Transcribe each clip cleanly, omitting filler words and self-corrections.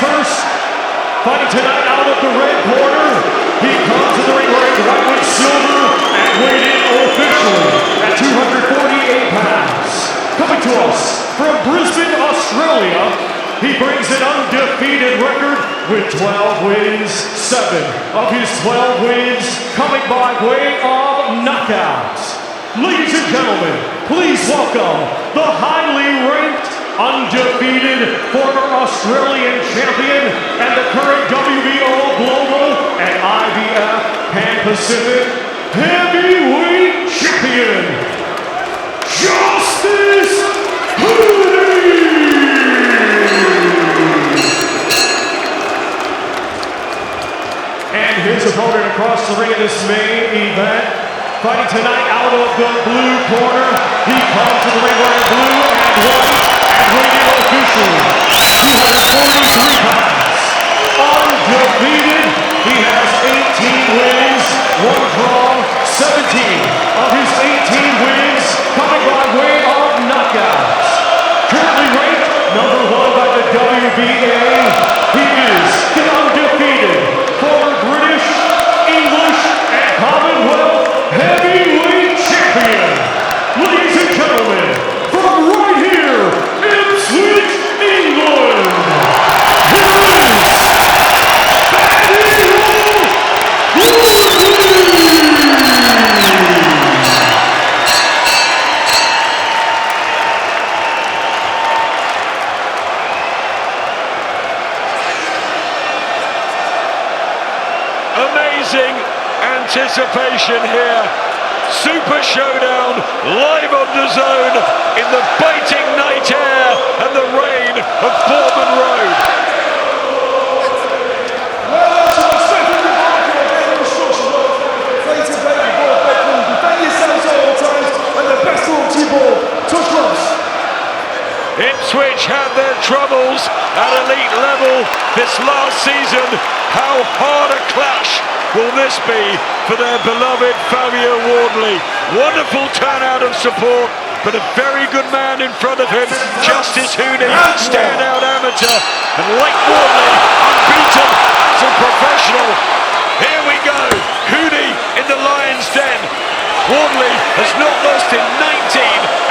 first. Fighting tonight out of the red corner. He comes to the ring wearing white with silver and weighed in officially at 248 pounds. Coming to us from Brisbane, Australia, he brings an undefeated record with 12 wins, 7 of his 12 wins coming by way of knockouts. Ladies and gentlemen, please welcome the highly ranked, undefeated former Australian champion and the current WBO Global and IBF Pan-Pacific Heavyweight Champion, Justis Huni! And his opponent across the ring in this main event, fighting tonight out of the blue corner. He comes to the ring wearing blue and white and weighing officially 243 pounds. Undefeated, he has 18 wins, 1 draw, 17 of his 18 wins coming by way of knockouts. Currently ranked #1 by the WBA, he is the undefeated former British, English, and Commonwealth Heavyweight Champion. Ladies and gentlemen, from right here, Ipswich, England, amazing anticipation here. Super showdown live on the zone in the biting night air and the rain of Bourbon Road. Ipswich had their troubles at elite level this last season. How hard a clash will this be for their beloved Fabio Wardley? Wonderful turnout of support, but a very good man in front of him, Justis Huni, standout amateur, and like Wardley, unbeaten as a professional. Here we go, Huni in the Lion's Den. Wardley has not lost in 19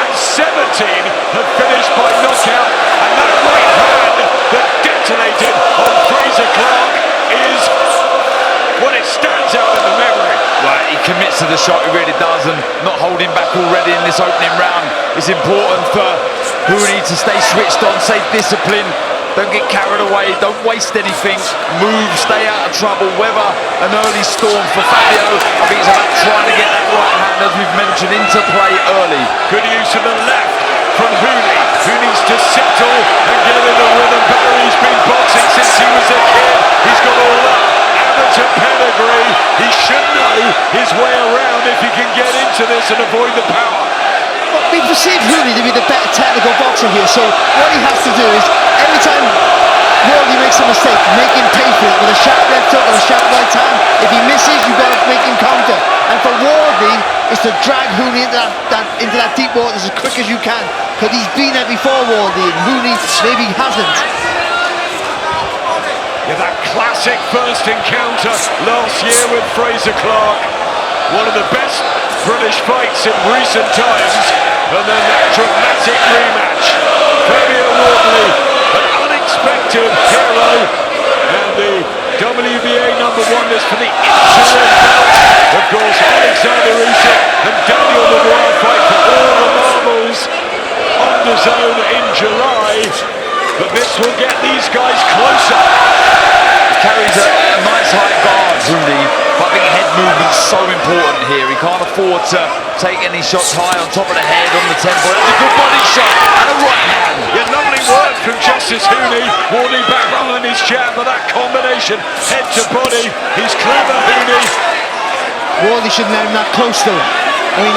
and 17 have finished by knockout, and that right hand that detonated on Fraser Clark is what it stands out in the memory. Well, he commits to the shot, he really does, and not holding back already in this opening round. It's important for Huni to stay switched on, stay disciplined, don't get carried away, don't waste anything, move, stay out of trouble. Whether an early storm for Fabio, I think it's about trying to get that right hand, as we've mentioned, into play early. Good use of the left from Huni, who needs to settle and get in the rhythm. Barry's been boxing since he was a kid. He's got all that amateur pedigree. He should know his way around if he can get into this and avoid the power. Well, we perceive Huni to be the better technical boxer here, so what he has to do is, every time Wardley makes a mistake, make him pay for it with a sharp left hook or a sharp right hand. If he misses, you've got to make him counter. And for Wardley, is to drag Huni into that deep water as quick as you can, because he's been there before, Wardley, and Huni maybe hasn't. Yeah, that classic first encounter last year with Fraser Clark. One of the best British fights in recent times, and then that dramatic rematch. Fabio Wardley, an unexpected hero, and the WBA #1 is for the interim belt. Of course, Alexander Usyk and Daniel Maguire fight for all the marbles on the zone in July, but this will get these guys closer. Carries a nice high guard, Huni, but I think head movement's so important here. He can't afford to take any shots high on top of the head, on the temple. That's a good body shot and a right hand. Yeah, lovely work from Justis Huni. Wardley back behind his jab, but that combination, head to body, he's clever, Huni. Wardley shouldn't let him that close though. I mean,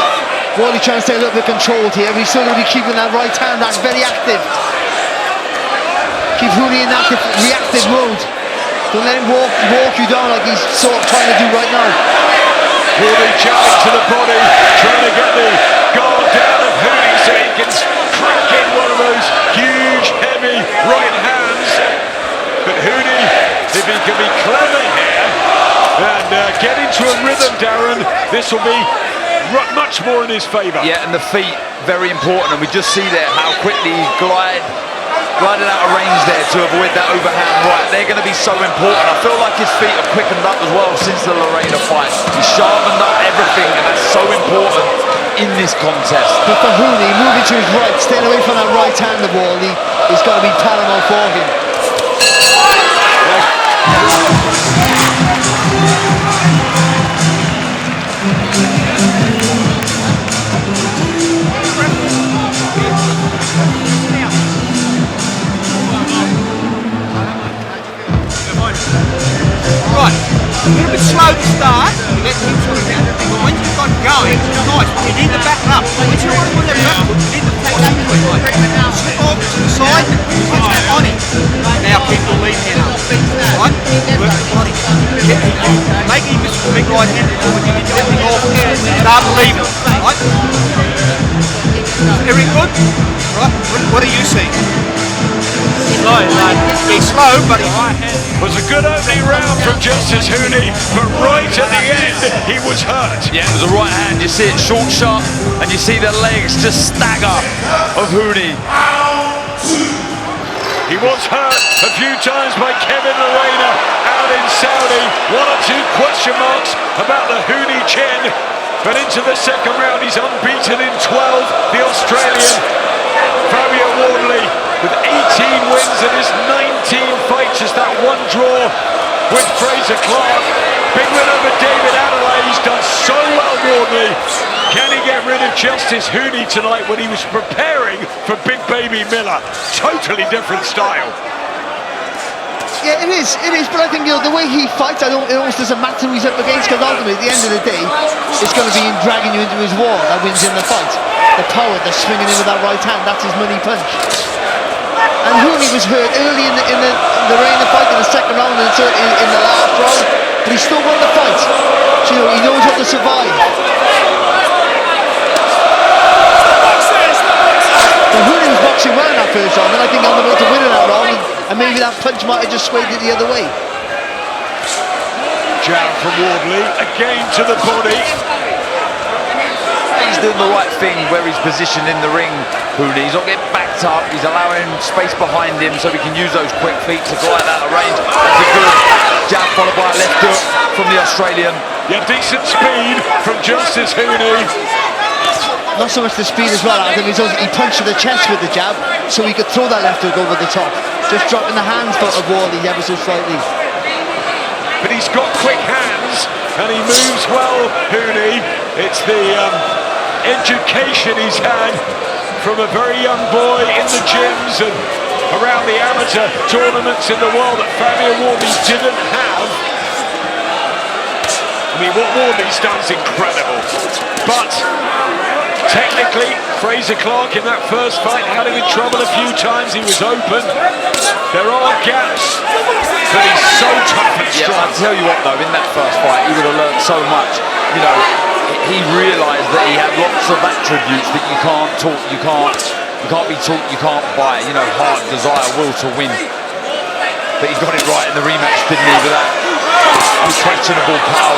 Wardley trying to stay a little bit controlled here, but he's still going to be keeping that right hand. That's very active. Keep Huni in that reactive mode. Don't let him walk you down like he's sort of trying to do right now. Wardley jabbing to the body, trying to get the guard down of Huni so he can crack in one of those huge, heavy right hands. But Huni get into a rhythm, Darren, this will be much more in his favour. Yeah, and the feet, very important, and we just see there how quickly he glided out of range there to avoid that overhand right. They're going to be so important. I feel like his feet have quickened up as well since the Lorena fight. He's sharpened up everything, and that's so important in this contest. But for Huni, moving to his right, staying away from that right hand of Wardley, is going to be paramount for him. Right, a little bit slow to start, let him sort of get everything, but when you've got going, it's nice, but you need to back up. When you're on their left foot, you need to take that quick, like, slip off to the side, put that on him. Now keep the lead hand up, right? Work the body. Make him miss the big right hand, but you get everything off, start leaving, right? Everything good? Right, what do you see? He's slow, but he's right hand. Was a good opening round from Justis Huni, but right at the end, he was hurt. Yeah, it was a right hand. You see it short, sharp, and you see the legs just stagger of Huni. He was hurt a few times by Kevin Lorena out in Saudi. 1 or 2 question marks about the Huni chin, but into the second round, he's unbeaten in 12. The Australian Fabio Wardley with 18 wins in his 19 fights, just that one draw with Fraser Clark. Big win over David Adelaide. He's done so well, Wardley. Can he get rid of Justis Huni tonight when he was preparing for Big Baby Miller? Totally different style. Yeah, it is, but I think, you know, the way he fights, it almost doesn't matter who he's up against, because ultimately, at the end of the day, it's going to be him dragging you into his wall that wins in the fight. The power, the swinging in with that right hand, that's his money punch. And Huni was hurt early in the Lorena fight, in the second round, and in the last round, but he still won the fight. So, you know, he knows how to survive. But Huni was boxing well in that first round, and I think on the way to winning that round, and maybe that punch might have just swayed it the other way. Jab from Wardley, again to the body. He's doing the right thing where he's positioned in the ring, Huni. He's not getting backed up. He's allowing space behind him so he can use those quick feet to glide out of range. That's a good jab followed by a left hook from the Australian. Yeah, decent speed from Justis Huni. Not so much the speed as well, Adam. He punched to the chest with the jab, so he could throw that left hook over the top. Just dropping the hands of Wardley ever so slightly. But he's got quick hands, and he moves well, Huni. It's the education he's had from a very young boy in the gyms and around the amateur tournaments in the world that Fabio Wardley didn't have. I mean, what Wardley's done is incredible. But technically, Fraser Clark in that first fight had him in trouble a few times. He was open. There are gaps, but he's so tough and strong. Yeah, I'll tell you what though, in that first fight, he would have learned so much. You know, he realised that he had lots of attributes that you can't taught, you can't be taught, you can't buy. You know, heart, desire, will to win. But he got it right in the rematch, didn't he? With that unquestionable power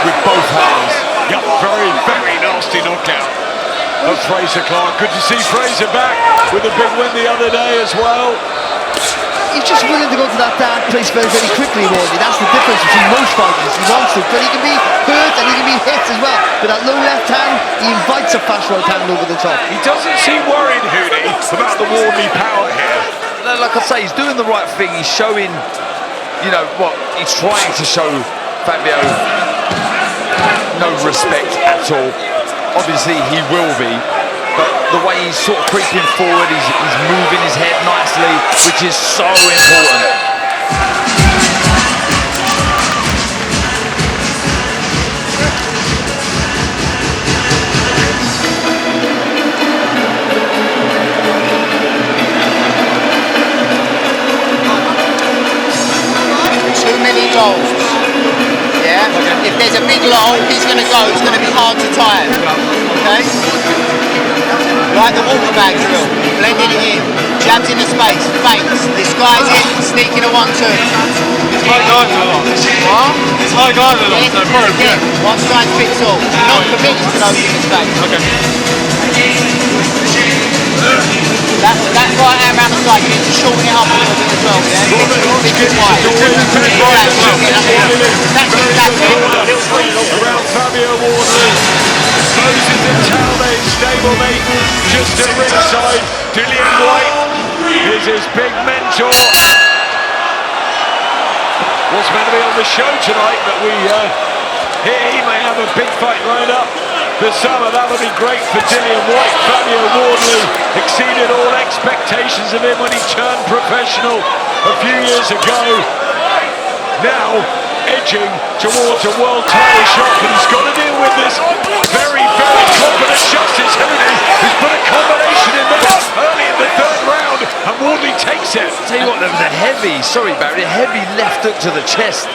with both hands. Yep, very, very nasty knockout of Fraser Clark. Good to see Fraser back with a big win the other day as well. He's just willing to go to that dark place very, very quickly, Wardley. That's the difference between most fighters. He wants to, but he can be hurt and he can be hit as well. With that low left hand, he invites a fast right hand over the top. He doesn't seem worried, Huni, about the Wardley power here. Like I say, he's doing the right thing. He's showing, you know, what he's trying to show Fabio no respect at all. Obviously, he will be. But the way he's sort of creeping forward, he's moving his head nicely, which is so important. Too many goals. Yeah? If there's a big low, he's going to go. It's going to be hard to tie him. Okay? Like the water bag drill. Blending it in. Jabs in the space, feints, disguise it, sneaking a 1-2. It's high guys a lot. What? It's high guys a lot, so probably Again, one size fits all. You're not committed to those mistakes. Okay. That right hand around the side, you need to shorten it up a little bit as well, yeah? Big and wide. That's it. Around Fabio Wardley. Moses and Talbot, stablemate, just at ringside. Dillian White is his big mentor. Was meant to be on the show tonight, but we hear he may have a big fight lined up this summer. That would be great for Dillian White. Fabio Wardley exceeded all expectations of him when he turned professional a few years ago. Now edging towards a world title shot, but he's got to deal with this very, very confident Justis Huni, who's put a combination in there early in the third round, and Wardley takes it. Tell you what, there was a heavy, sorry Barry, a heavy left hook to the chest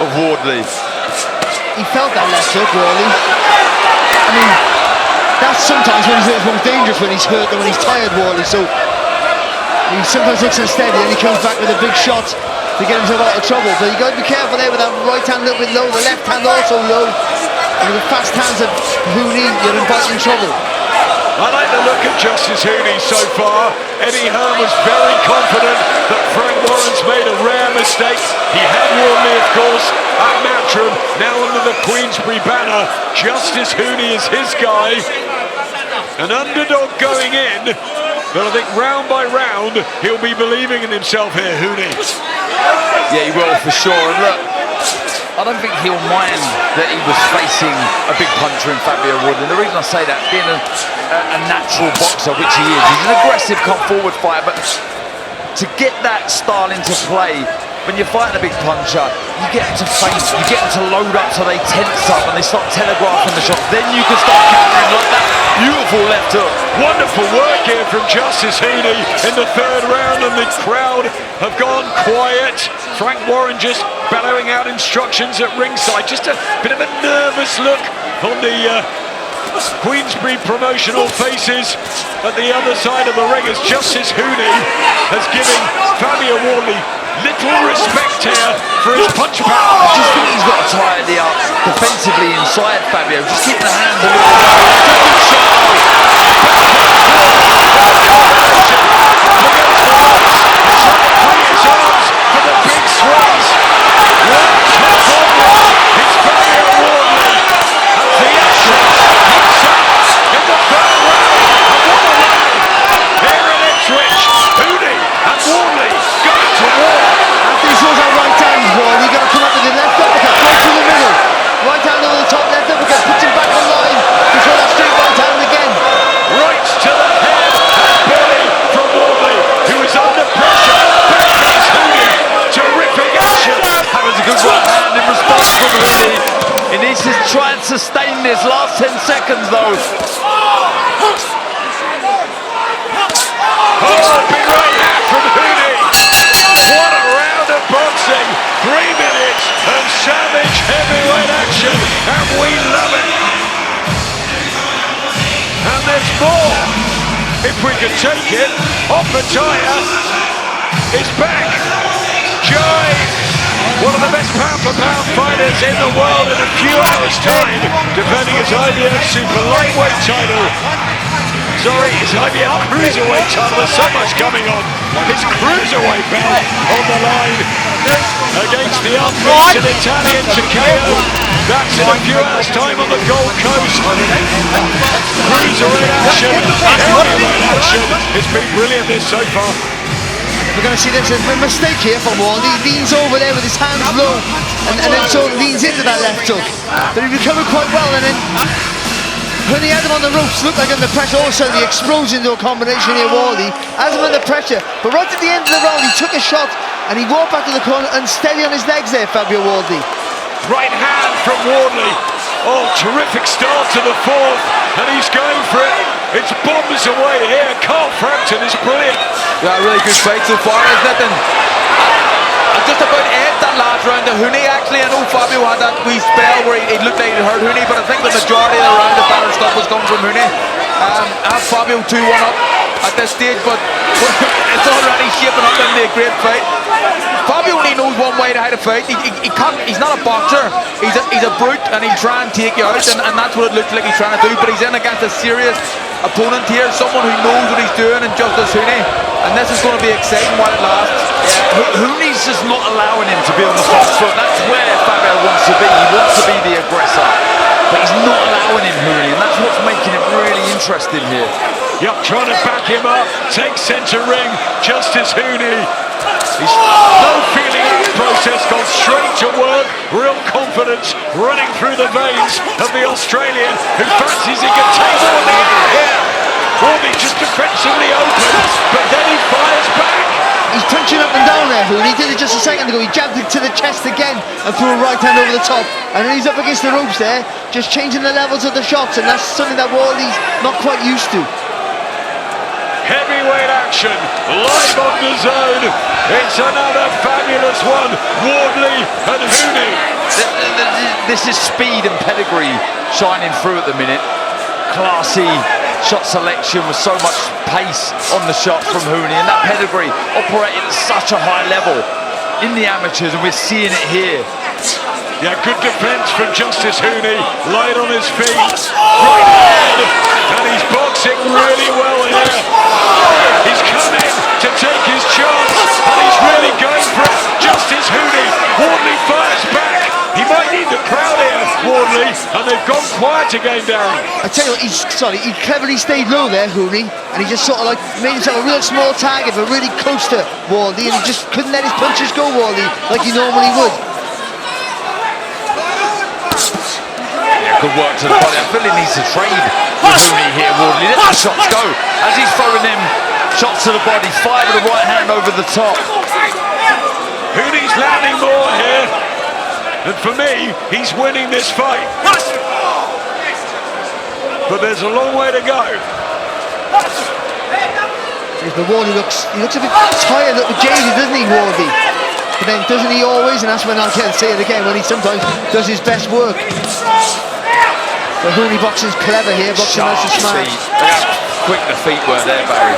of Wardley. He felt that left hook, really. I mean, that's sometimes when he's most dangerous, when he's hurt and when he's tired, Wardley. So he sometimes looks unsteady and he comes back with a big shot to get himself out of trouble. But you got to be careful there with that right hand a little bit low, the left hand also low. And with the fast hands of Huni, you're inviting trouble. I like the look of Justis Huni so far. Eddie Hearn was very confident that Frank Warren's made a rare mistake. He had Wardley, of course, at Matchroom. Now under the Queensberry banner, Justis Huni is his guy. An underdog going in, but I think round by round, he'll be believing in himself here, Huni. Yeah, he will for sure. And look, I don't think he'll mind that he was facing a big puncher in Fabio Wardley. And the reason I say that, being a natural boxer, which he is, he's an aggressive, come-forward fighter, but to get that style into play, when you're fighting a big puncher, you get them to feint, you get them to load up so they tense up and they start telegraphing the shot. Then you can start countering like that beautiful left hook. Wonderful work here from Justis Huni in the third round, and the crowd have gone quiet. Frank Warren just bellowing out instructions at ringside. Just a bit of a nervous look on the Queensberry promotional faces at the other side of the ring as Justis Huni has given Fabio Wardley little respect here for his punch power. I just think he's got to tidy up defensively inside Fabio. Just keep the hands a little bit. Good shot. Free his arms for the big swings. It's Fabio Wardley as the action picks up in the third round. And what a round here in Ipswich. Huni and Wardley going to war. After he shows that right hand, Wardley, you got to come up with the left uppercut, go through the middle. Right hand over the top, left uppercut, puts him back on line before that straight right hand again. Right to the head and belly from Wardley, who is under pressure. Back comes Huni. Terrific action. That was a good right hand in response from Huni. He needs to try and sustain this last 10 seconds though. Oh, big right hand from Huni. What a round of boxing. 3 minutes of savage heavyweight action, and we love it. And there's more. If we can take it, off the tire is back. Joy, one of the best pound-for-pound fighters in the world in a few hours' time, defending his IBF Super Lightweight title. Sorry, his IBF Cruiserweight title. There's so much coming on. His Cruiserweight belt on the line against the unbeaten Italian Takeo. That's in a few hours' time on the Gold Coast. Cruiserweight action, heavyweight action. It's been brilliant this so far. We're going to see there's a mistake here from Wardley. He leans over there with his hands low and then sort of leans into that left hook. But he recovered quite well, and then when he had him on the ropes, looked like under pressure. All of a sudden he explodes into a combination here, Wardley. Has him under pressure, but right at the end of the round he took a shot and he walked back to the corner unsteady on his legs there, Fabio Wardley. Right hand from Wardley. Oh, terrific start to the fourth, and he's going for it. It's bombs away here. Carl Frampton is brilliant. Yeah, really good fight so far, isn't it? And I just about ate that last round of Huni, actually. I know Fabio had that wee spell where it looked like it hurt Huni, but I think the majority of the round, the better stuff was coming from Huni. I have Fabio 2-1 up. at this stage, but it's already shaping up into a great fight. Fabio only knows one way to how to fight. He can't. He's not a boxer. He's a brute, and he'll try and take you out, and that's what it looks like he's trying to do. But he's in against a serious opponent here, someone who knows what he's doing, and Justis Huni. And this is going to be exciting while it lasts. Yeah, Huni's just not allowing him to be on the front foot. That's where Fabio wants to be. He wants to be the aggressor, but he's not allowing him, Huni, and that's what's making it really interesting here. Yep, trying to back him up, take centre ring, Justis Huni. He's no feeling out the process, gone straight to work, real confidence running through the veins of the Australian, who fancies he can take Wardley out here. Wardley just defensively open, but then he fires back. He's punching up and down there, Huni. He did it just a second ago. He jabbed it to the chest again and threw a right hand over the top. And then he's up against the ropes there, just changing the levels of the shots, and that's something that Wardley's not quite used to. Heavyweight action, live on the zone. It's another fabulous one, Wardley and Huni. This is speed and pedigree shining through at the minute. Classy shot selection with so much pace on the shots from Huni, and that pedigree operating at such a high level in the amateurs, and we're seeing it here. Yeah, good defence from Justis Huni, light on his feet, right ahead, and he's boxing really well here. He's come in to take his chance, and he's really going for it. Justis Huni, Wardley fires back. He might need the crowd here, Wardley, and they've gone quiet again, Darren. I tell you what, he cleverly stayed low there, Huni, and he just sort of like made himself a real small target, but really close to Wardley, and he just couldn't let his punches go, Wardley, like he normally would. Good work to the body. I feel he needs to trade with Huni here, Wardley. Let the shots go. As he's throwing them shots to the body, fire with the right hand over the top. Huni's landing more here, and for me, he's winning this fight. But there's a long way to go. The Wardley looks a bit tired, a little jaded, doesn't he, Wardley? But then doesn't he always, and that's when I can say it again, when he sometimes does his best work. But Huni boxing's clever here, boxing nice and smart. Look how quick the feet were there, Barry.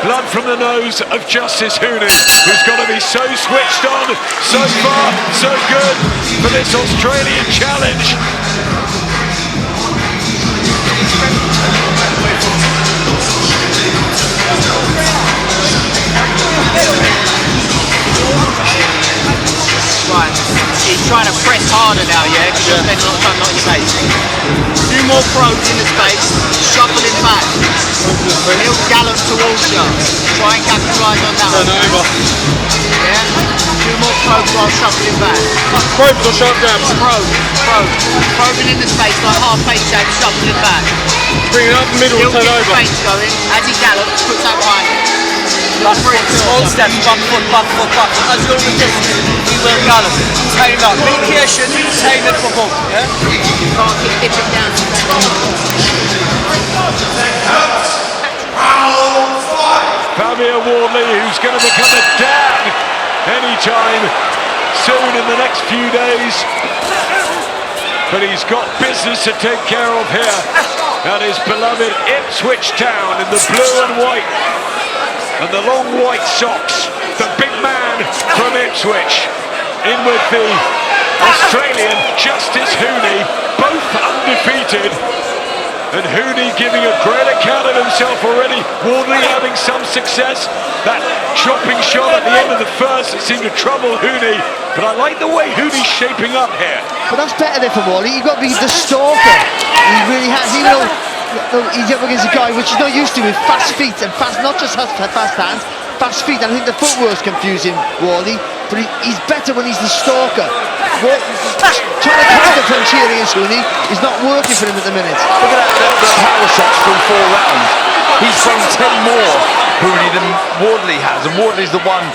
Blood from the nose of Justis Huni, who's got to be so switched on, so far, so good for this Australian challenge. Right, he's trying to press harder now, yeah? Because you're spending a lot of time not in space. A few more probes in the space, shuffle him back. He'll gallop towards you. Try and capitalise on that one. Yeah? A few more probes while shuffling back. Probes or sharp jabs? Probing in the space like half-pace jab, shuffling back. Bring it up the middle and He'll turn get over. the space going. As he gallops, puts that behind him. Small steps, back foot. As you're with this, he will gallop. Time up. Be patient, time it for both. Yeah? You can't keep dipping down. Fabio Wardley, who's going to become a dad anytime soon in the next few days. But he's got business to take care of here at his beloved Ipswich town in the blue and white. And the long white socks, the big man from Ipswich, in with the Australian Justis Huni, both undefeated. And Huni giving a great account of himself already. Wardley having some success. That chopping shot at the end of the first, it seemed to trouble Huni. But I like the way Huni's shaping up here. But that's better there for Wardley. You've got to be the stalker. He really has, even though he's up against a guy which he's not used to, with fast feet and fast, not just fast hands, fast feet. And I think the footwork's confusing Wardley, but he's better when he's the stalker. Trying to counter punch here against Huni is not working for him at the minute. Look at that, the power shots through 4 rounds. He's thrown 10 more, Huni, than Wardley has, and Wardley's the one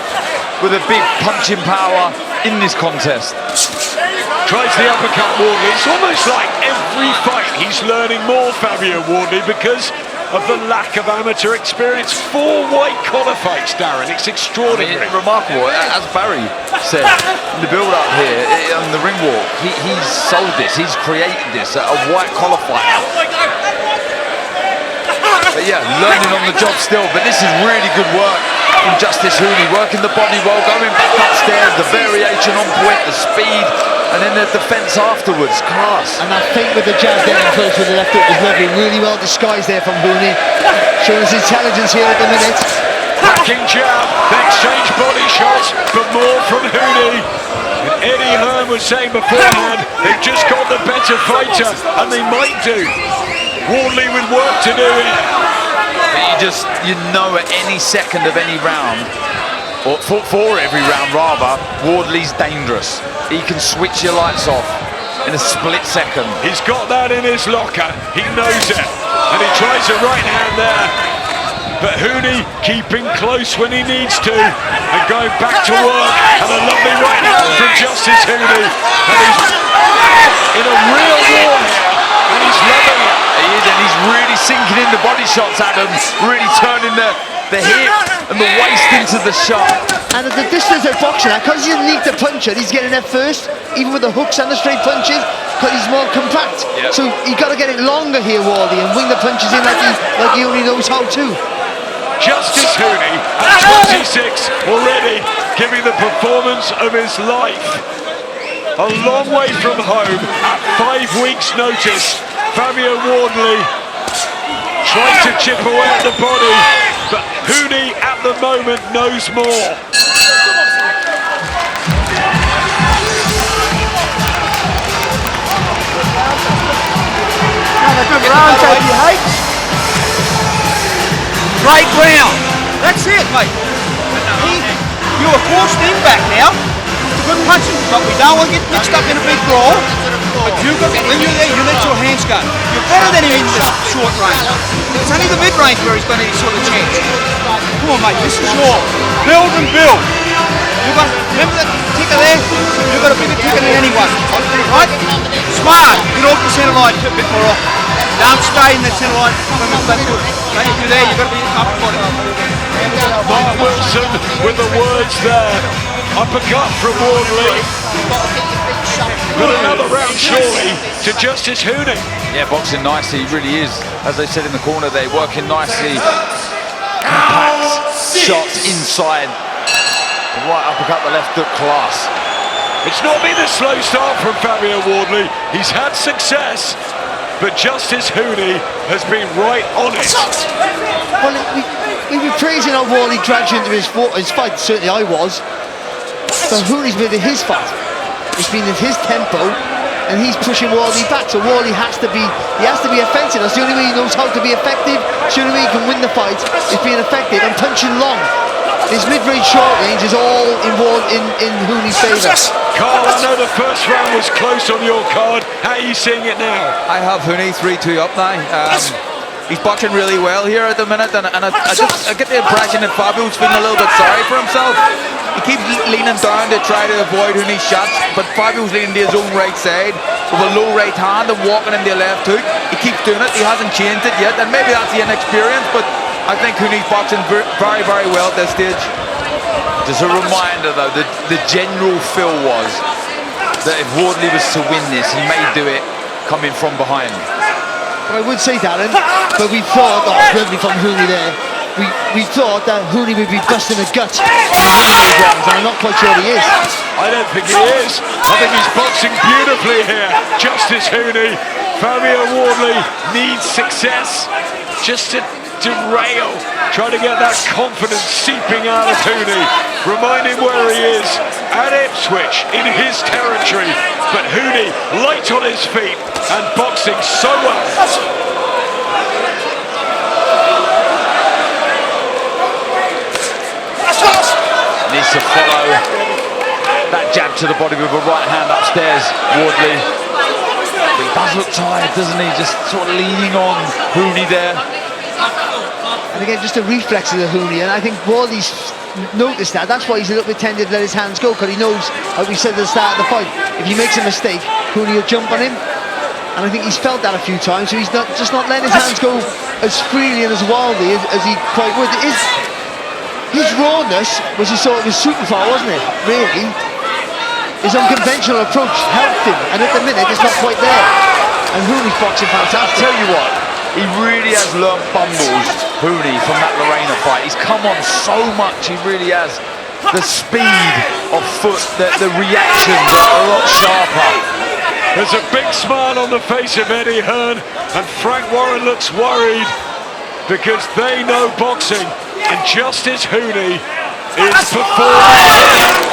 with a big punching power in this contest. Tries the uppercut, Wardley. It's almost like every fight he's learning more, Fabio Wardley, because of the lack of amateur experience. 4 white collar fights, Darren. It's extraordinary. Remarkable. As Barry said in the build-up here, on the ring walk, he's sold this. He's created this. A white collar fight. But yeah, learning on the job still. But this is really good work from Justis Huni, working the body well, going back upstairs, the variation on point, the speed, and then the defence afterwards. Class. And that feint with the jab there in close with the left hook was lovely. Really well disguised there from Huni. Showing his intelligence here at the minute. Backing jab, they exchange body shots, but more from Huni. And Eddie Hearn was saying beforehand, they've just got the better fighter, and they might do. Wardley with work to do here. You know at any second of any round, or for every round rather, Wardley's dangerous. He can switch your lights off in a split second. He's got that in his locker, he knows it, and he tries a right hand there. But Huni keeping close when he needs to, and going back to work, and a lovely right hand from Justis Huni. And he's in a real war here, and he's loving it. He is, and he's really sinking in the body shots, Adam, really turning the hip and the waist into the shot. And at the distance of boxing, because he's a neater puncher, he's getting there first, even with the hooks and the straight punches, because he's more compact. Yep. So you got to get it longer here, Wardley, and wing the punches in like he only knows how to. Justis Huni at 26 already giving the performance of his life. A long way from home at 5 weeks' notice. Fabio Wardley trying to chip away at the body, but Huni at the moment knows more. Great round. That's it, mate. You were forced in back now. Good punching, but we don't want to get mixed up in a big brawl. But when you're there, you let your hands go. You're better than him in the short range. It's only the mid range where he's got any sort of chance. Come on, mate. This is your build and build. You've got, remember that ticker there? You've got a bigger ticker than anyone, right? Smart. Get off the centre line a bit more often. Don't stay in the centre line. If you're there, you've got to be up for it. Mark Wilson with the words there. Uppercut from Wardley. But another round surely to Justis Huni. Yeah, boxing nicely, he really is. As they said in the corner, they're working nicely. Compact shots inside. The right uppercut, the left hook, class. It's not been a slow start from Fabio Wardley. He's had success, but Justis Huni has been right on it. Well, we've been praising how Wardley dragged you into his fight. Certainly I was. But Huni's been in his fight. It's been in his tempo, and he's pushing Wardley back. So Wardley has to be offensive. That's the only way he knows how to be effective. It's the only way he can win the fight is being effective and punching long. His mid-range short range is all in Huni's favour. Carl, I know the first round was close on your card. How are you seeing it now? I have Huni 3-2 up now. He's boxing really well here at the minute, and I get the impression that Fabio's feeling a little bit sorry for himself. He keeps leaning down to try to avoid Huni's shots, but Fabio's leaning to his own right side with a low right hand and walking in the left hook. He keeps doing it. He hasn't changed it yet, and maybe that's the inexperience, but I think Huni's boxing very, very well at this stage. Just a reminder though, the general feel was that if Wardley was to win this, he may do it coming from behind. But I would say, Darren, but we thought, lovely from Huni there, we thought that Huni would be busting a gut in those rounds, and I'm not quite sure he is. I don't think he is. I think he's boxing beautifully here. Justis Huni. Fabio Wardley needs success just to derail, try to get that confidence seeping out of Huni. Remind him where he is, at Ipswich, in his territory. But Huni, light on his feet and boxing so well. Needs to follow that jab to the body with a right hand upstairs, Wardley. But he does look tired, doesn't he? Just sort of leaning on Huni there. And again, just a reflex of the Huni, and I think Wardley's noticed that. That's why he's a little bit tender to let his hands go, because he knows, like we said at the start of the fight, if he makes a mistake, Huni will jump on him. And I think he's felt that a few times, so he's not letting his hands go as freely and as wildly as he quite would. His rawness was his sort of his superpower, wasn't it? Really. His unconventional approach helped him, and at the minute it's not quite there. And Huni's boxing fantastic. I'll tell you what, He really has learned bundles, Huni, from that Lorena fight. He's come on so much, he really has. The speed of foot, the reactions are a lot sharper. There's a big smile on the face of Eddie Hearn, and Frank Warren looks worried because they know boxing, and Justis Huni is performing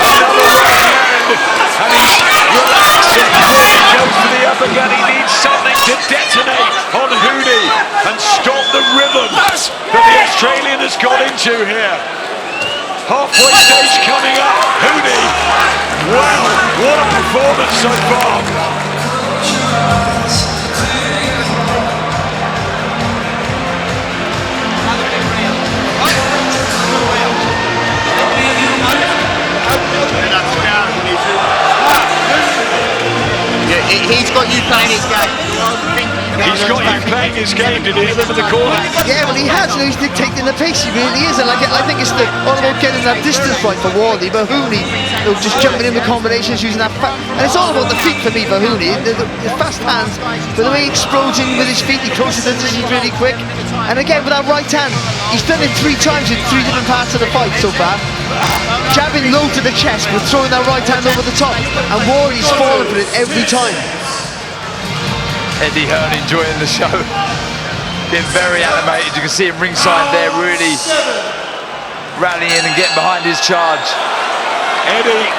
another right hand, and he's relaxing. He goes for the uppercut. He needs something to detonate on Huni and stop the rhythm that the Australian has got into here. Halfway stage coming up. Huni, wow, what a performance so far. He's got you playing his game. He's got you playing his game, did he? Live in the corner. Yeah, well, he has. He's dictating the pace. He really is. And I think it's all about getting that distance right for Wardley. But Huni, just jumping in with combinations, using that. And it's all about the feet for me for Huni. The fast hands, but the way he explodes in with his feet, he closes the distance really quick. And again, with that right hand, he's done it 3 times in 3 different parts of the fight so far. Jabbing low to the chest, but throwing that right hand over the top. And Wardley's falling for it every time. Eddie Hearn enjoying the show. Getting very animated. You can see him ringside there, really rallying and getting behind his charge. Eddie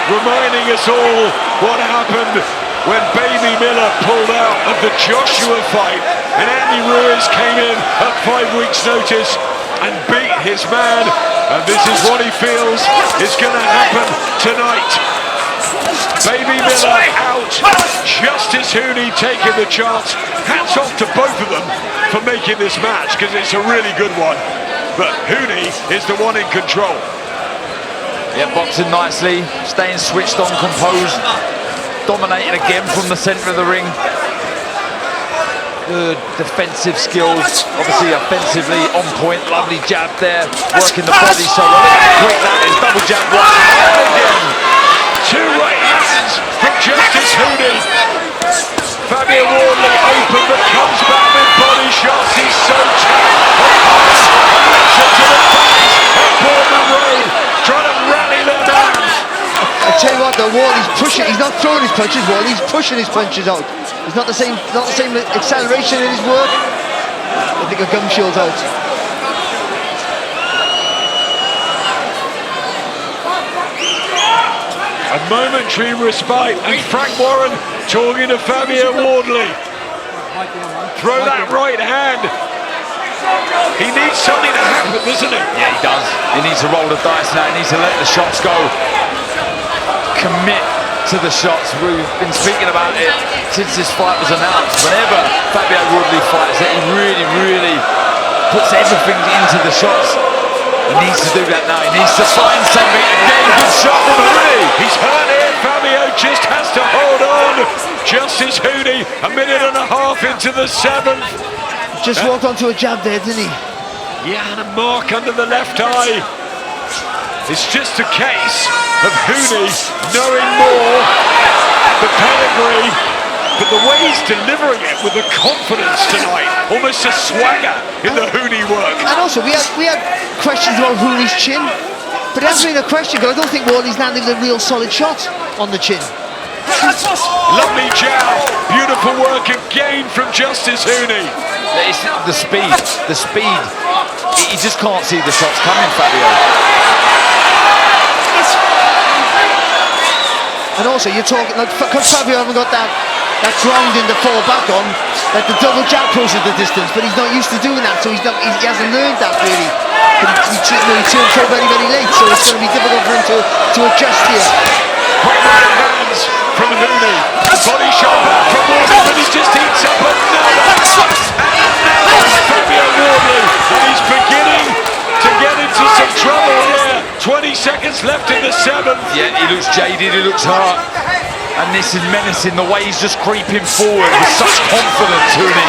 reminding us all what happened when Baby Miller pulled out of the Joshua fight and Andy Ruiz came in at 5 weeks' notice and beat his man, and this is what he feels is going to happen tonight. Baby Miller out, Justis Huni taking the chance. Hats off to both of them for making this match, because it's a really good one. But Huni is the one in control. Yeah, boxing nicely, staying switched on, composed, dominating again from the centre of the ring. Good defensive skills, obviously offensively on point. Lovely jab there, working the body so well. Look how quick that is, double jab right again. 2 right hands from Justis Huni. Fabio Wardley open but comes back with body shots. He's so tough. To the face at Bournemouth Road, trying to rally them down. I tell you what, though, Wardley's pushing. He's not throwing his punches. Wardley's pushing his punches out. It's not the same acceleration in his work. I think a gum shield's out. A momentary respite, and Frank Warren talking to Fabio Wardley. Throw that right hand. He needs something to happen, doesn't he? Yeah, he does. He needs to roll the dice now. He needs to let the shots go. Commit to the shots. We've been speaking about it since this fight was announced. Whenever Fabio Wardley fights, that he really puts everything into the shots. He needs to do that now. He needs to find something. Again, good shot from Huni. He's hurt here. Fabio just has to hold on. Justis Huni, 1.5 minutes into the 7th. Just walked onto a jab there, didn't he? Yeah, and a mark under the left eye. It's just a case of Huni knowing more, the pedigree, but the way he's delivering it with the confidence tonight, almost a swagger in the Huni work. And also, we had questions about Huni's chin, but it hasn't been a question, because I don't think Wardley's landing a real solid shot on the chin. Lovely jab, beautiful work again from Justis Huni. It's the speed. He just can't see the shots coming, Fabio. And also, you're talking, like, because Fabio haven't got that grounding to fall back on, that the double jab closes the distance, but he's not used to doing that, so he hasn't learned that really. He turned pro very late, so it's going to be difficult for him to adjust here. Quick right hands from Huni. Body shot back from Wardley, but he just eats up another. Fabio Wardley, and he's beginning to get into some trouble here. 20 seconds left in the 7th. Yeah, he looks jaded, he looks hurt. And this is menacing, the way he's just creeping forward with such confidence, Huni.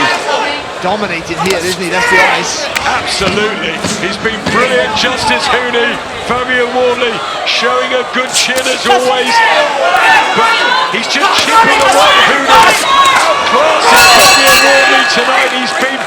Dominating here, isn't he? Let's be honest. Absolutely. He's been brilliant, Justis Huni. Fabio Wardley showing a good chin as always. But he's just chipping away Huni. outclasses Fabio Wardley tonight. He's been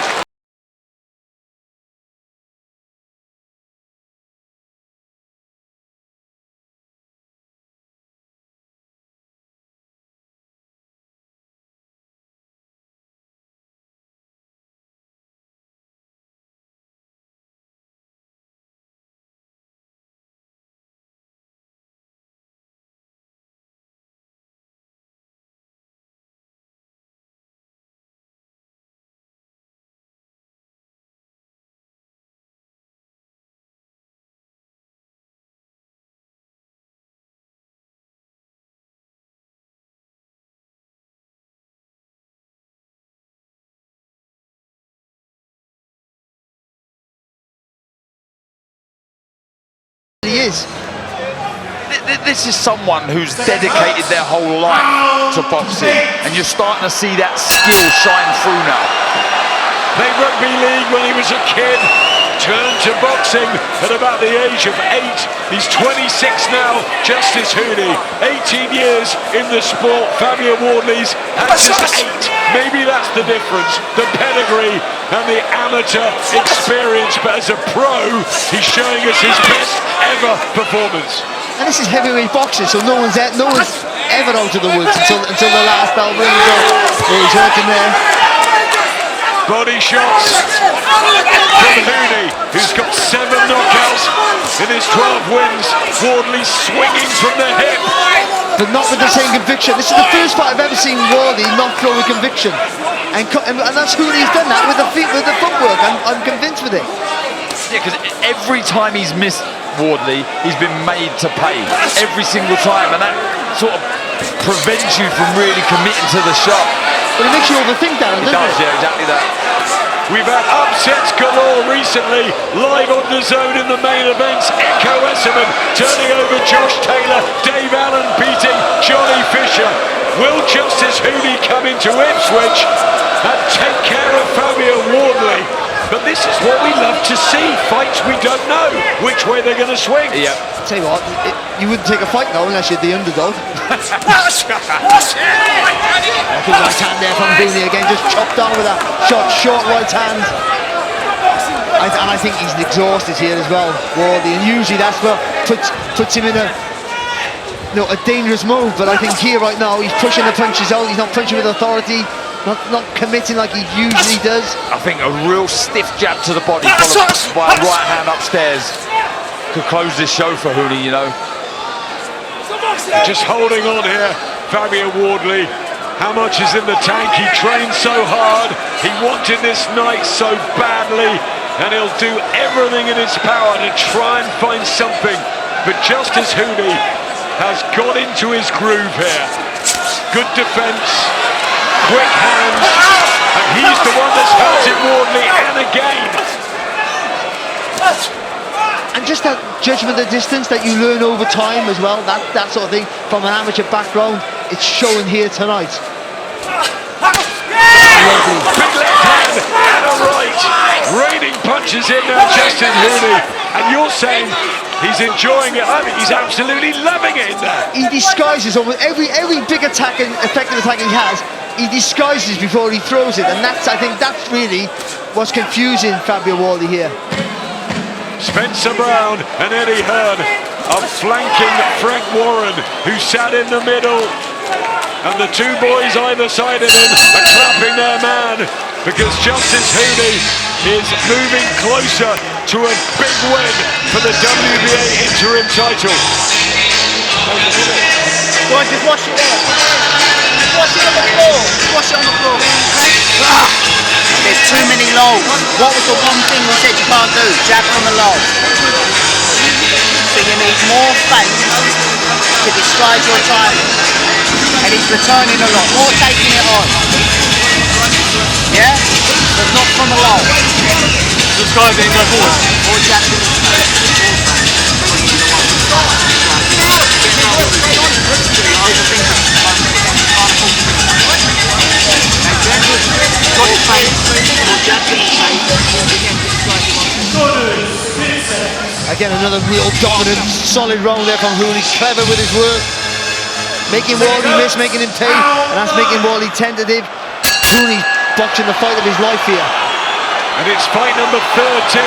He is. This is someone who's dedicated their whole life to boxing, and you're starting to see that skill shine through now. played rugby league when he was a kid, turned to boxing at about the age of 8. He's 26 now, Justis Huni. 18 years in the sport. Fabio Wardley's at just 8. Maybe that's the difference, the pedigree and the amateur experience, but as a pro, he's showing us his best ever performance. And this is heavyweight boxing, so no one's ever out of the woods until the last bell rings. He's working there. Body shots from Huni, who's got 7 knockouts in his 12 wins. Wardley swinging from the hip. But not with the same conviction. This is the first fight I've ever seen Wardley not throw with conviction. And that's Huni's done that with the feet, with the footwork. I'm convinced with it. Yeah, because every time he's missed Wardley, he's been made to pay. Every single time, and that sort of prevents you from really committing to the shot. But it makes you overthink that, doesn't it? It does, yeah, exactly that. We've had upsets galore recently, live on the zone in the main events. Echo Esserman turning over Josh Taylor, Dave Allen beating Johnny Fisher. Will Justis Huni come into Ipswich and take care of Fabio Wardley? But this is what we love to see, fights we don't know which way they're going to swing. Yeah. I'll tell you what, you wouldn't take a fight now unless you're the underdog. Good right hand there from Huni again, just chopped down with that short right hand. And I think he's exhausted here as well, Wardley, and usually that's what puts him in a dangerous move. But I think here right now he's pushing the punches out, he's not punching with authority, not committing like he usually does. I think a real stiff jab to the body followed by a right hand upstairs could close this show for Huni, you know. Just holding on here, Fabio Wardley. How much is in the tank? He trained so hard, he wanted this night so badly, and he'll do everything in his power to try and find something. But Justis Huni has got into his groove here. Good defense, quick hands, and he's the one that's hurting Wardley, and again. And just that judgment of distance that you learn over time as well, that sort of thing from an amateur background, it's showing here tonight. Big left hand and a right. Raining punches in now, Justin Huni. And you're saying he's enjoying it. I think he's absolutely loving it in there. He disguises almost every big attack and effective attack he has. He disguises before he throws it, and I think that's really what's confusing Fabio Wardley here. Spencer Brown and Eddie Hearn are flanking Frank Warren, who sat in the middle, and the two boys either side of him are clapping their man, because Justis Huni is moving closer to a big win for the WBA interim title. Go on, just wash it there. Wash it on the floor. Wash it on the floor. There's too many lows. What was the one thing we said you can't do? Jab from the low. So you need more face to disguise your timing. And he's returning a lot, more taking it on. Yeah? But not from the low. Disguise it and go forward. Or jab to the Again, another real dominant, solid round there from Huni. Clever with his work, making Wardley miss, making him pay, and that's making Wardley tentative. Huni's boxing the fight of his life here. And it's fight number 13.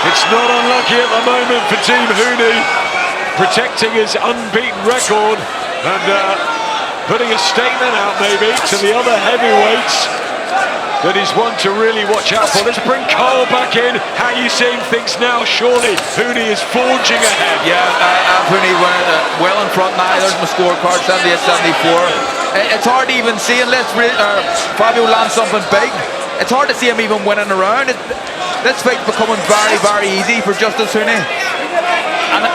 It's not unlucky at the moment for Team Huni, protecting his unbeaten record and putting a statement out maybe to the other heavyweights that he's one to really watch out for. Let's bring Carl back in. How are you seeing things now? Surely Huni is forging ahead. Yeah, Huni went well in front now. There's my scorecard, 78-74. It's hard to even see unless Fabio lands something big. It's hard to see him even winning a round. This fight's becoming very, very easy for Justis Huni. And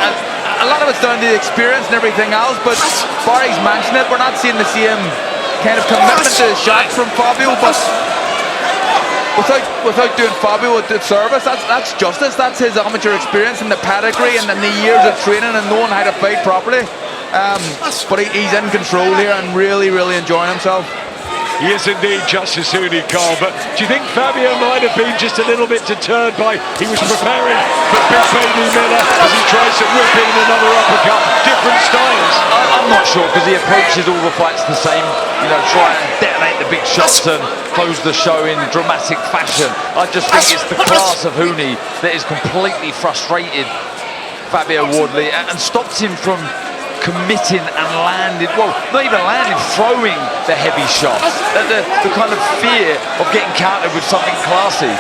a lot of it's down to the experience and everything else, but Barry's mentioned it, we're not seeing the same kind of commitment to the shots from Fabio, but without doing Fabio a disservice, that's Justis. That's his amateur experience and the pedigree and the years of training and knowing how to fight properly. But he's in control here and really, really enjoying himself. He is indeed Justis Huni, Carl, but do you think Fabio might have been just a little bit deterred by he was preparing for Big Baby Miller as he tries to whip in another uppercut, different styles? I'm not sure, because he approaches all the fights the same, you know, try and detonate the big shots and close the show in dramatic fashion. I just think it's the class of Huni that has completely frustrated Fabio Wardley and stopped him from committing and landing, well, not even landing, throwing the heavy shots. The kind of fear of getting countered with something classy.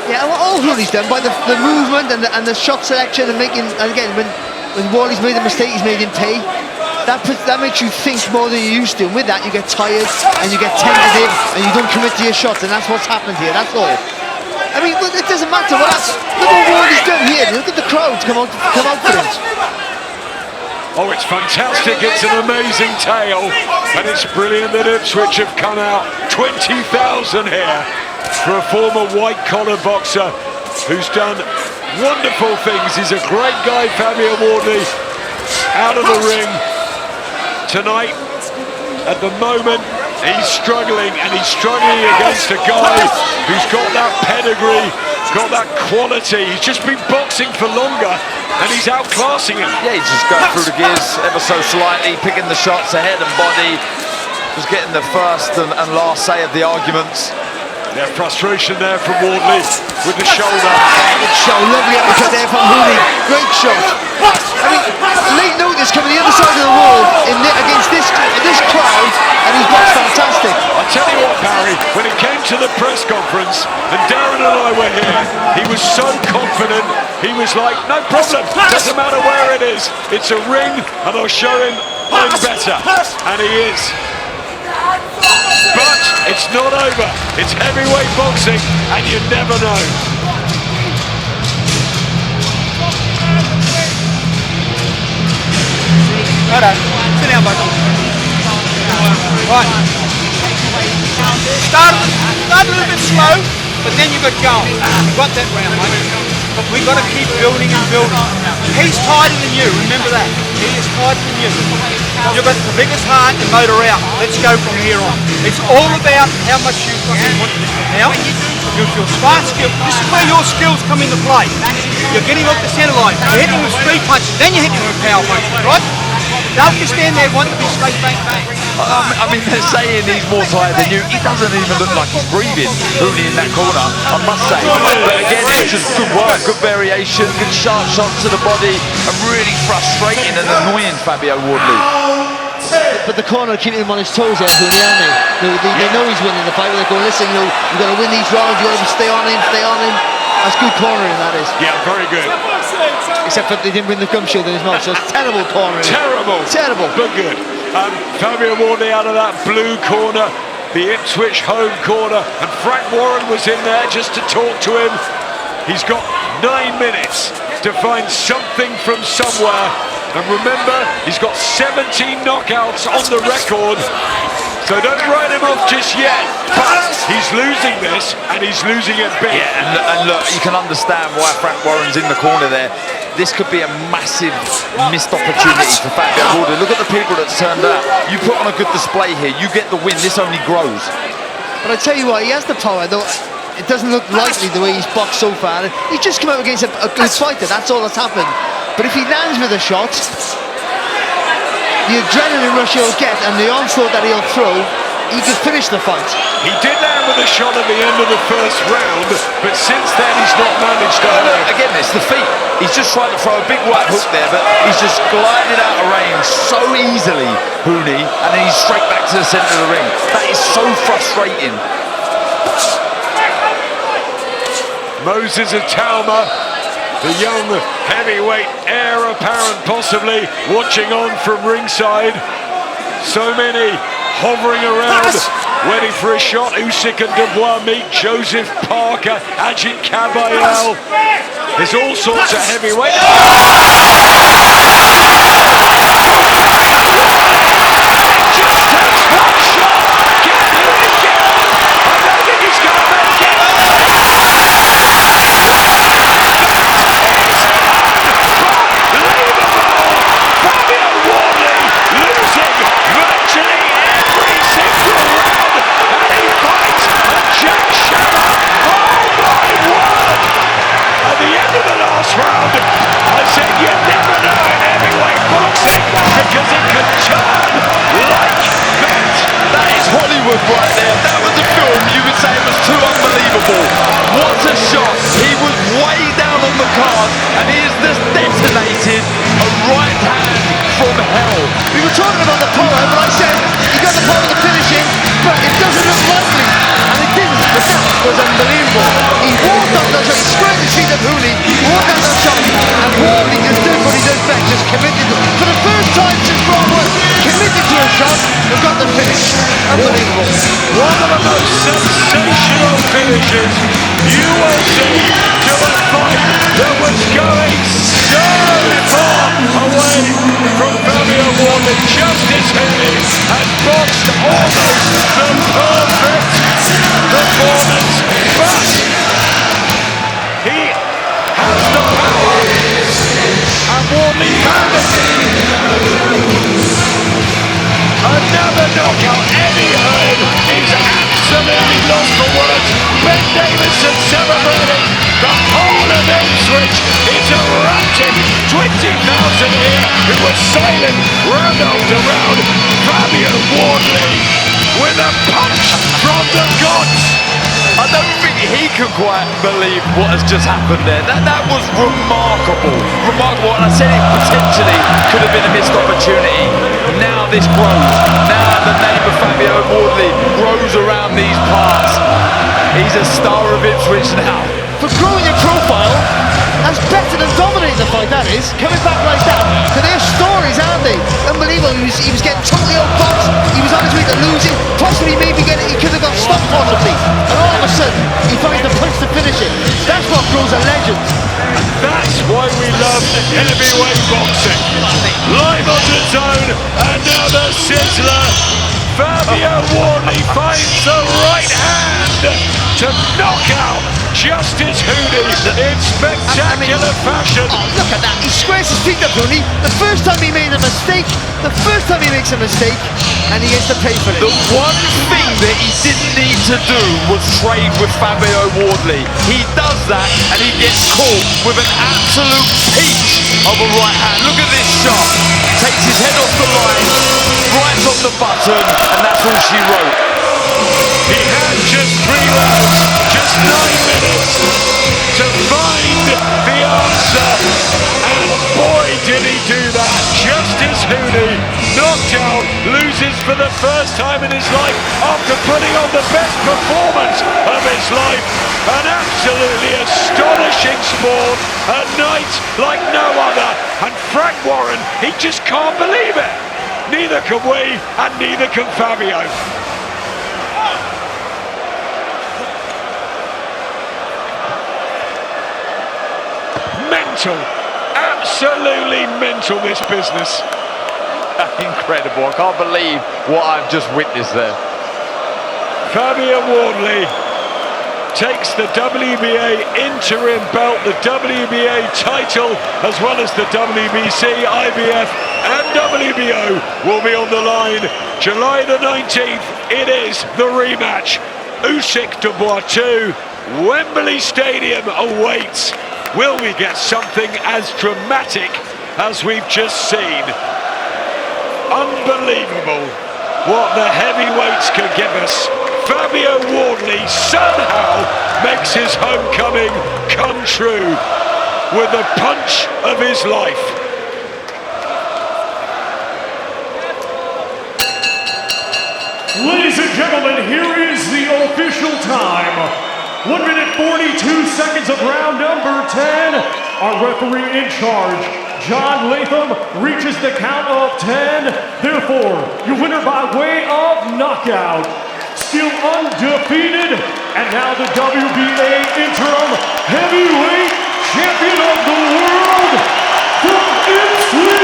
Yeah, all Huni's done by the movement and the shot selection and making, and again, when Wardley's made a mistake, he's made him pay. That makes you think more than you used to. And with that, you get tired and you get tentative and you don't commit to your shots, and that's what's happened here. That's all. I mean, look, it doesn't matter what. Look what Wardley's done here. Look at the crowds come out for him. Oh, it's fantastic. It's an amazing tale. And it's brilliant that Ipswich have come out 20,000 here for a former white-collar boxer who's done wonderful things. He's a great guy, Fabio Wardley, out of the ring tonight. At the moment, he's struggling, and he's struggling against a guy who's got that pedigree, got that quality. He's just been boxing for longer, and he's outclassing him. Yeah, he's just going through the gears ever so slightly, picking the shots ahead and body, just getting the first and last say of the arguments. Yeah, frustration there from Wardley with the shoulder. Good shot, lovely uppercut there from Huni. Great shot. I mean, late notice coming the other side of the wall against this crowd, and he's boxed fantastic. I tell you what, Barry, when it came to the press conference, and Darren and I were here, he was so confident. He was like, no problem, doesn't matter where it is. It's a ring, and I'll show him I'm better. And he is. But it's not over. It's heavyweight boxing, and you never know. Righto, sit down, bud. Right. Start a little bit slow, but then you got going. You got that round, mate. But we got to keep building and building. He's tighter than you, remember that. He is tighter than you. You've got the biggest heart and motor out. Let's go from here on. It's all about how much you fucking want to do. Now, your smart skill, this is where your skills come into play. You're getting off the centre line. You're hitting with speed punches, then you're hitting with power punches, right? Don't just stand there wanting to be straight bang bang. I mean, they're saying he's more tired than you. He doesn't even look like he's breathing, Huni, in that corner, I must say. But again, it's just good work, good variation, good sharp shots to the body, and really frustrating and annoying Fabio Wardley. But the corner are keeping him on his toes there, Huni, aren't they? They know he's winning the fight, but they're going, listen, you've got to win these rounds, you've got to stay on him, stay on him. That's good cornering, that is. Yeah, very good. Except for they didn't win the gum shield in his mouth, so it's terrible cornering. Terrible. Terrible. But good. Fabio Wardley out of that blue corner, the Ipswich home corner, and Frank Warren was in there just to talk to him. He's got 9 minutes to find something from somewhere. And remember, he's got 17 knockouts on the record. So don't write him off just yet, but he's losing this, and he's losing it big. Yeah, and look, you can understand why Frank Warren's in the corner there. This could be a massive missed opportunity for Fabio Wardley. Look at the people that's turned out. You put on a good display here, you get the win, this only grows. But I tell you what, he has the power, though. It doesn't look likely the way he's boxed so far. He's just come out against a good fighter, that's all that's happened. But if he lands with a shot, the adrenaline rush he'll get and the onslaught that he'll throw, he could finish the fight. He did land with a shot at the end of the first round, but since then he's not managed to. Again, it's the feet. He's just trying to throw a big right hook there, but he's just glided out of range so easily, Huni, and then he's straight back to the centre of the ring. That is so frustrating. Moses Atalma, the young heavyweight heir apparent possibly, watching on from ringside. So many hovering around, waiting for a shot. Usyk and Dubois meet Joseph Parker, Ajit Kabayel. There's all sorts of heavyweight. Just takes one shot. Can Huni get up? I don't think he's going to make it. Fabio Wardley losing virtually every single round, and he fights a jack shabber. Oh my word! At the end of the last round, I said you never know in heavyweight boxing because it can turn like that. That is Hollywood right there. That was a film you would say it was too unbelievable. What a shot. He was way down on the card, and he has just detonated a right hand from hell. We were talking about the power, but I said he got the power to finish him, but it doesn't look likely. And it didn't. The depth was unbelievable. He walked on those shots, squared the seat of Huni, walked on those shots, and Wardley just did what he does best, just committed. For the first time since round one, committed to a shot and got the finish. Unbelievable. One of the most sensational finishes you will see to a fight that was going so far away from Fabio Wardley. Justis Huni has boxed almost the perfect performance, but he has the power, and Wardley found it. Another knockout, Eddie Hearn is absolutely lost for words. Ben Davison celebrating. The whole of Ipswich is erupting. 20,000 here who were silent round after round. Fabio Wardley with a punch from the gods. I don't think he can quite believe what has just happened there. That was remarkable. Remarkable, and I said it potentially could have been a missed opportunity. Now this grows. Now the name of Fabio Wardley grows around these parts. He's a star of Ipswich now. For growing your profile, that's better than dominating the fight, that is. Coming back like that. So their stories, aren't they? Unbelievable. He was getting totally outboxed. He was on his way to losing. Possibly maybe he could have got stopped possibly. And all of a sudden, he finds the punch to finish it. That's what grows a legend. That's why we love heavyweight boxing. Live on the zone, another sizzler. Fabio Wardley finds the right hand to knock out Justis Huni in spectacular fashion. Oh, look at that. He squares his feet up, Huni. The first time he made a mistake, and he gets to pay for it. The one thing that he didn't need to do was trade with Fabio Wardley. He does that, and he gets caught with an absolute peach of a right hand. Look at this shot. Takes his head off the line, right on the button, and that's all she wrote. He had just 3 rounds, just 9 minutes to find the answer, and boy did he do that. Justis Huni knocked out, loses for the first time in his life after putting on the best performance of his life. An absolutely astonishing sport, a night like no other, and Frank Warren, he just can't believe it. Neither can we, and neither can Fabio. Mental, absolutely mental, this business. Incredible. I can't believe what I've just witnessed there. Fabio Wardley takes the WBA interim belt, the WBA title, as well as the WBC, IBF and WBO will be on the line. July the 19th, it is the rematch. Usyk Dubois 2, Wembley Stadium awaits. Will we get something as dramatic as we've just seen? Unbelievable. what the heavyweights can give us. Fabio Wardley somehow makes his homecoming come true with the punch of his life. Ladies and gentlemen, here is the official time. 1 minute 42 seconds of round number 10. Our referee in charge, John Latham, reaches the count of 10. Therefore, your winner by way of knockout, still undefeated, and now the WBA interim heavyweight champion of the world, from Ipswich,